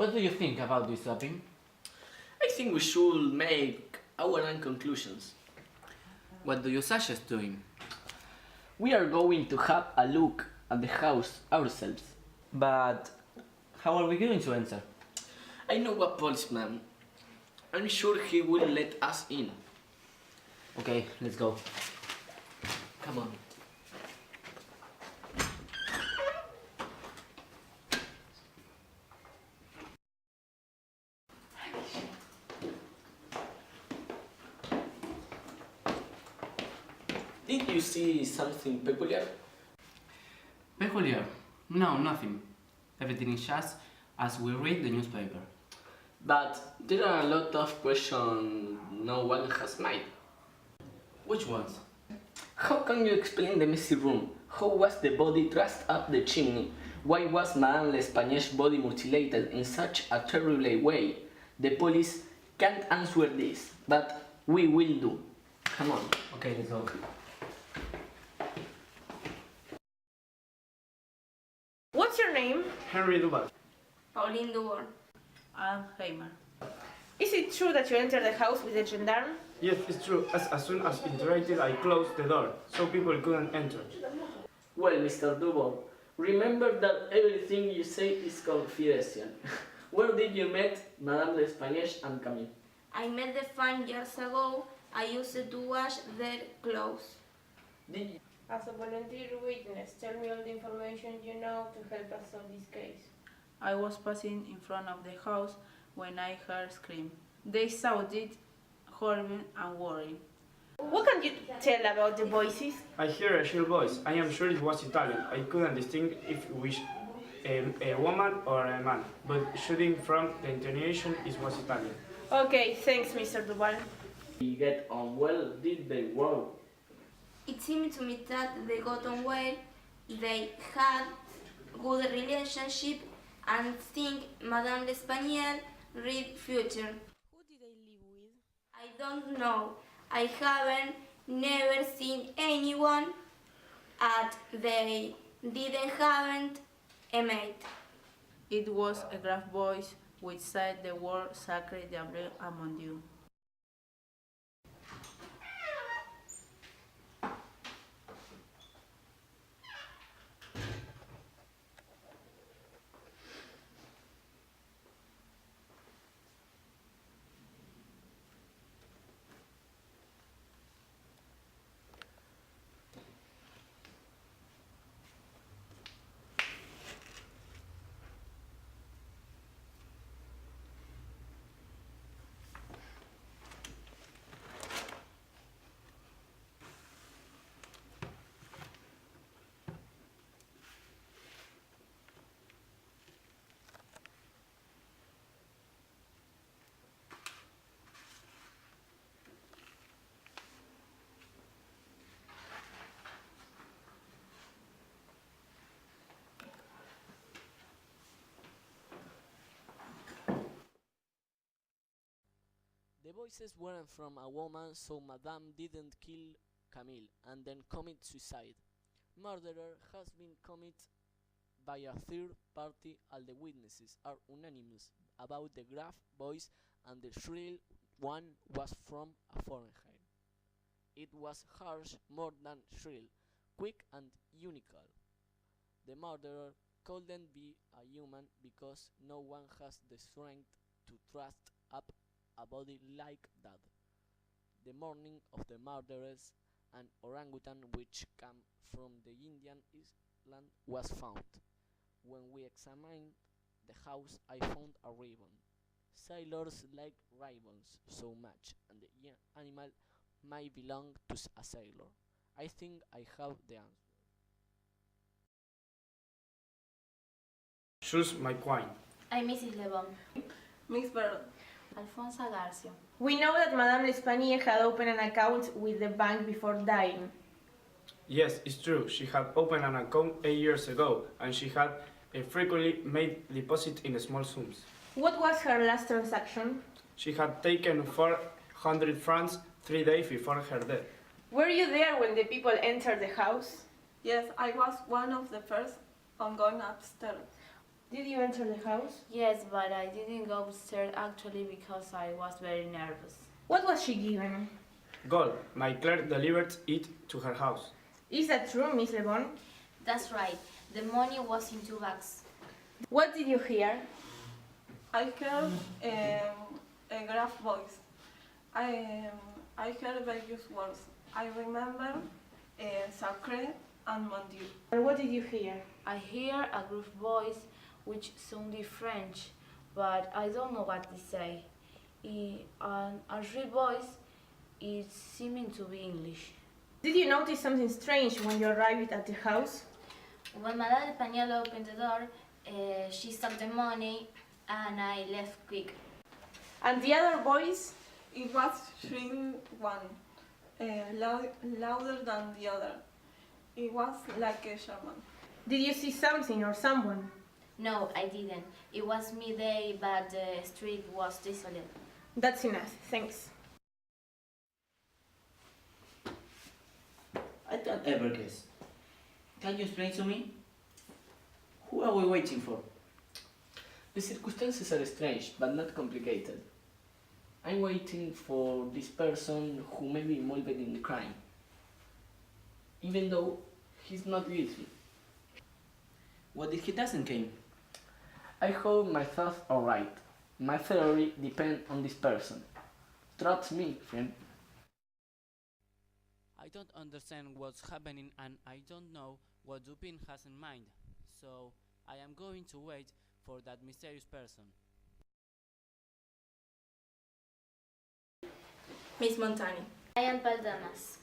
What do you think about this topic? I think we should make our own conclusions. What do you suggest doing? We are going to have a look at the house ourselves. But how are we going to enter? I know a policeman. I'm sure he will let us in. Okay, let's go. Come on. Did you see something peculiar? Peculiar? No, nothing. Everything is just as we read the newspaper. But there are a lot of questions no one has made. Which ones? How can you explain the messy room? How was the body thrust up the chimney? Why was Madame L'Espagne's body mutilated in such a terrible way? The police can't answer this, but we will do. Come on. Okay, let's go. What's your name? Henry Duval. Pauline Dubourg. Heimer. Is it true that you entered the house with a gendarme? Yes, it's true. As soon as interacted, I closed the door, so people couldn't enter. Well, Mr. Dubourg, remember that everything you say is confidential. Where did you meet Madame L'Espagne and Camille? I met the FRAN years ago. I used to wash their clothes. Did you? As a volunteer witness, tell me all the information you know to help us solve this case. I was passing in front of the house when I heard scream. They shouted, horrible and worried. What can you tell about the voices? I hear a shrill voice. I am sure it was Italian. I couldn't distinguish if it was a woman or a man, but shooting from the intonation, it was Italian. Okay, thanks, Mr. Duval. We get on well, did they work? It seemed to me that they got on well, they had good relationship, and think Madame L'Espagnole read future. Who did they live with? I don't know. I haven't never seen anyone, and they didn't haven't a maid. It was a gruff voice which said the word Sacre Diable among you. The voices weren't from a woman, so Madame didn't kill Camille and then commit suicide. Murder has been committed by a third party. All the witnesses are unanimous about the gruff voice, and the shrill one was from a foreigner. It was harsh more than shrill, quick and unical. The murderer couldn't be a human because no one has the strength to thrust up a body like that. The morning of the murderers, an orangutan which came from the Indian island was found. When we examined the house, I found a ribbon. Sailors like ribbons so much, and the animal might belong to a sailor. I think I have the answer. Choose my coin. I'm Mrs. Lebon. Miss Barrett. Alfonso Garcia. We know that Madame L'Espagne had opened an account with the bank before dying. Yes, it's true. She had opened an account 8 years ago, and she had frequently made deposits in small sums. What was her last transaction? She had taken 400 francs 3 days before her death. Were you there when the people entered the house? Yes, I was one of the first on going upstairs. Did you enter the house? Yes, but I didn't go upstairs actually because I was very nervous. What was she given? GALLE. My Claire delivered it to her house. Is that true, Miss Le Bon? That's right. The money was in 2 bags. What did you hear? I heard a grave voice. I heard various words. I remember sacré and mon Dieu. And what did you hear? I hear a group voice which sounded French, but I don't know what they say. And a real voice is seeming to be English. Did you notice something strange when you arrived at the house? When Madame Espagnole opened the door, she stopped the money and I left quick. And the other voice? It was shrill one, louder than the other. It was like a German. Did you see something or someone? No, I didn't. It was midday, but the street was desolate. That's enough, thanks. I don't ever guess. Can you explain to me? Who are we waiting for? The circumstances are strange, but not complicated. I'm waiting for this person who may be involved in the crime, even though he's not guilty. What if he doesn't came? I hope my thoughts are right. My theory depends on this person. Trust me, friend. I don't understand what's happening and I don't know what Dupin has in mind, so I am going to wait for that mysterious person. Miss Montani. I am Paldamas.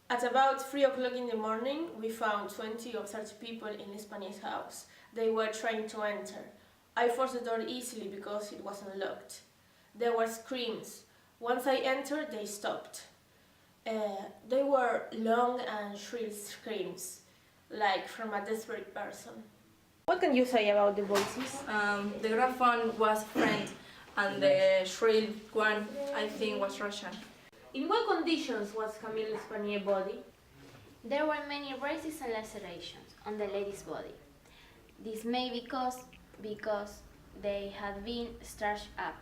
At about 3 o'clock in the morning, we found 20 or 30 people in Spanish house. They were trying to enter. I forced the door easily because it wasn't locked. There were screams. Once I entered, they stopped. They were long and shrill screams, like from a desperate person. What can you say about the voices? The graphone was French, and the shrill one, I think, was Russian. In what conditions was Camille Espagniel's body? There were many braces and lacerations on the lady's body. This may be because they had been starched up.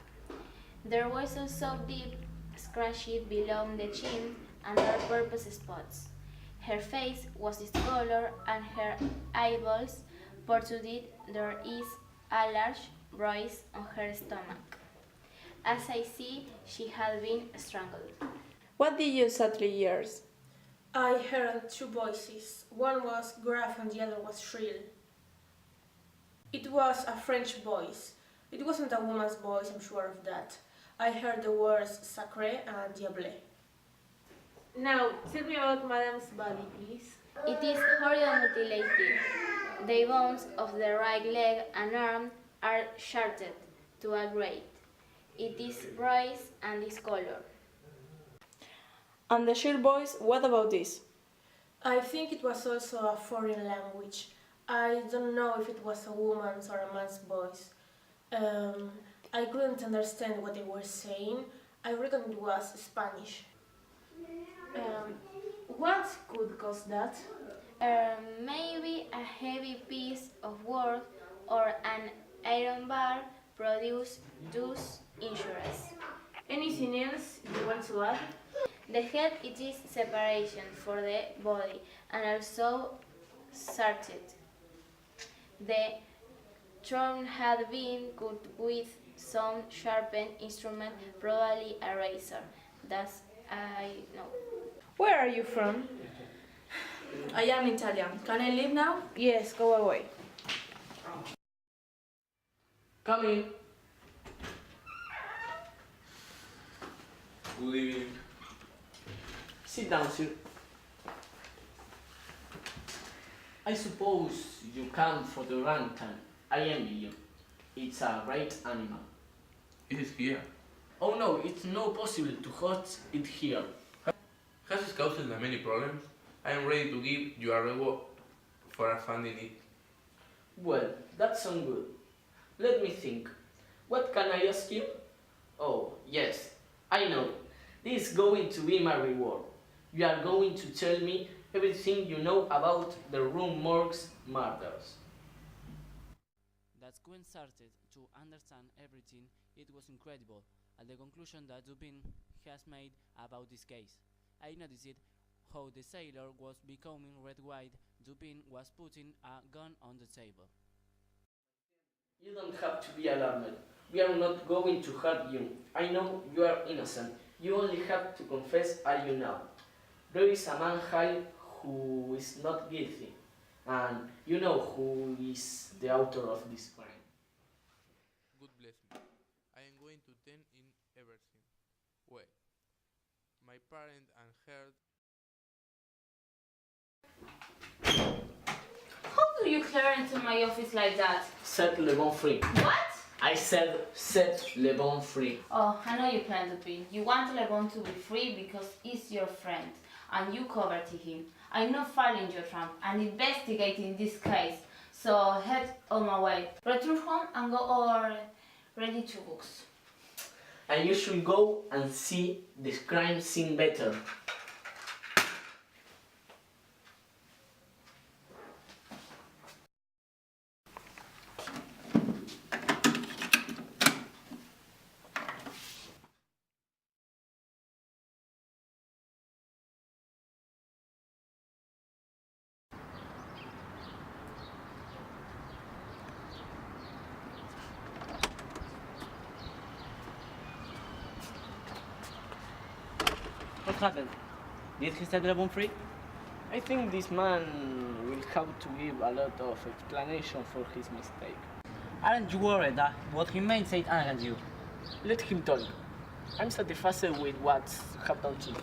There was also deep scratches below the chin and dark purple spots. Her face was discolored and her eyeballs protruded. There is a large bruise on her stomach. As I see, she had been strangled. What did you exactly hear? I heard 2 voices. One was gruff and the other was shrill. It was a French voice. It wasn't a woman's voice, I'm sure of that. I heard the words sacré and diable. Now, tell me about Madame's body, please. It is horribly mutilated. The bones of the right leg and arm are shattered to a grade. It is bruised and discolored. And the shrill voice, what about this? I think it was also a foreign language. I don't know if it was a woman's or a man's voice. I couldn't understand what they were saying. I reckon it was Spanish. What could cause that? Maybe a heavy piece of wood or an iron bar produce those injuries. Anything else you want to add? The head it is separation for the body and also sarted. The throat had been cut with some sharpened instrument, probably a razor. That's I know. Where are you from? I am Italian. Can I leave now? Yes, go away. Come in. Good evening. Sit down, sir. I suppose you come for the orangutan. I envy you. It's a great animal. It is here. Oh no, it's not possible to host it here. Has it caused many problems? I am ready to give you a reward for finding it. Well, that sounds good. Let me think. What can I ask you? Oh, yes, I know. This is going to be my reward. You are going to tell me everything you know about the Rue Morgue's murders. when started to understand everything, it was incredible, and the conclusion that Dupin has made about this case. I noticed how the sailor was becoming red-white. Dupin was putting a gun on the table. You don't have to be alarmed. We are not going to hurt you. I know you are innocent. You only have to confess are you now. There is a man here who is not guilty, and you know who is the author of this crime. God bless me. I am going to tell in everything. Well, my parent and her. How do you clear into my office like that? Set Le Bon free. What? I said set Le Bon free. Oh, I know you plan to be. You want Le Bon to be free because he's your friend, and you covered him. I'm not filing your trump and investigating this case, so head on my way. Return home and go over ready to books. And you should go and see the crime scene better. What happened? Did he set Le Bon free? I think this man will have to give a lot of explanation for his mistake. Aren't you worried that what he made said against you? Let him talk. I'm satisfied with what's happened to me.